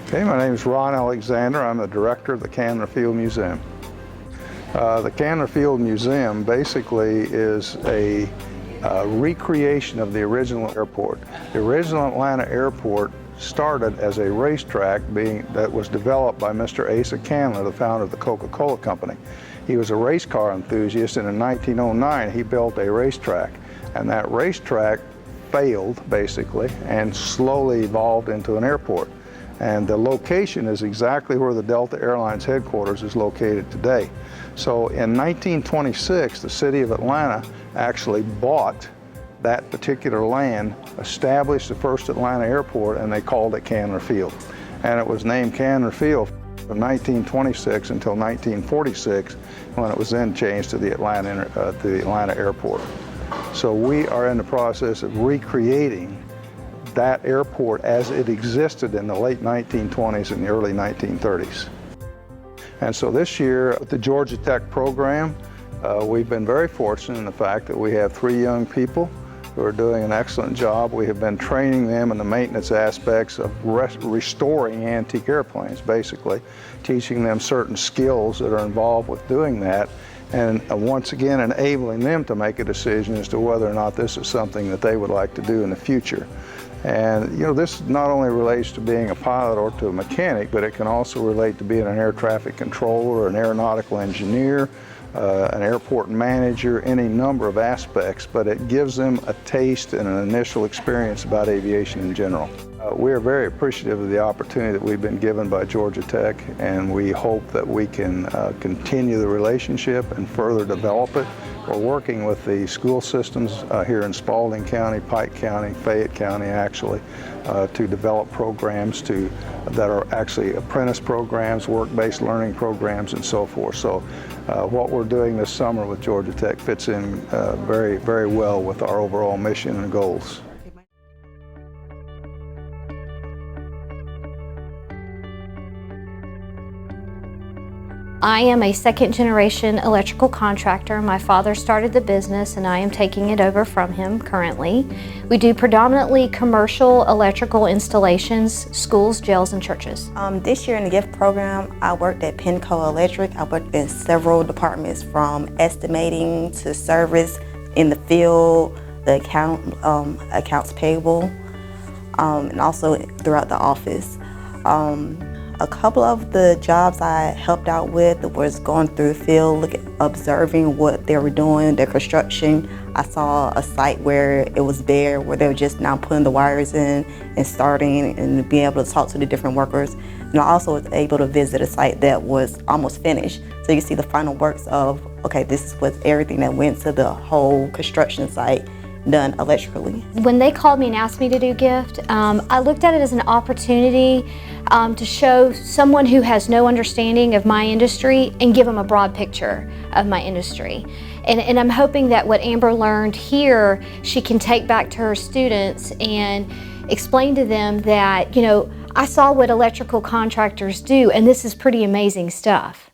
Okay, my name is Ron Alexander. I'm the director of the Candler Field Museum. The Candler Field Museum basically is a recreation of the original airport. The original Atlanta airport started as a racetrack that was developed by Mr. Asa Candler, the founder of the Coca-Cola Company. He was a race car enthusiast, and in 1909 he built a racetrack, and that racetrack failed basically and slowly evolved into an airport. And the location is exactly where the Delta Airlines headquarters is located today. So in 1926, the city of Atlanta actually bought that particular land, established the first Atlanta airport, and they called it Candler Field. And it was named Candler Field from 1926 until 1946, when it was then changed to the Atlanta airport. So we are in the process of recreating that airport as it existed in the late 1920s and the early 1930s. And so this year with the Georgia Tech program, we've been very fortunate in the fact that we have 3 young people who are doing an excellent job. We have been training them in the maintenance aspects of restoring antique airplanes, basically, teaching them certain skills that are involved with doing that, and once again enabling them to make a decision as to whether or not this is something that they would like to do in the future. And you know, this not only relates to being a pilot or to a mechanic, but it can also relate to being an air traffic controller, an aeronautical engineer, an airport manager, any number of aspects, but it gives them a taste and an initial experience about aviation in general. We are very appreciative of the opportunity that we've been given by Georgia Tech, and we hope that we can continue the relationship and further develop it. We're working with the school systems here in Spalding County, Pike County, Fayette County actually, to develop programs that are actually apprentice programs, work-based learning programs, and so forth. So what we're doing this summer with Georgia Tech fits in very, very well with our overall mission and goals. I am a second-generation electrical contractor. My father started the business and I am taking it over from him currently. We do predominantly commercial electrical installations, schools, jails, and churches. This year in the gift program, I worked at Penco Electric. I worked in several departments, from estimating to service in the field, the accounts payable, and also throughout the office. A couple of the jobs I helped out with was going through the field, observing what they were doing, their construction. I saw a site where it was bare, where they were just now putting the wires in and starting, and being able to talk to the different workers. And I also was able to visit a site that was almost finished, so you can see the final works of, okay, this was everything that went to the whole construction site done electrically. When they called me and asked me to do gift, I looked at it as an opportunity to show someone who has no understanding of my industry and give them a broad picture of my industry. And I'm hoping that what Amber learned here, she can take back to her students and explain to them that, you know, I saw what electrical contractors do, and this is pretty amazing stuff.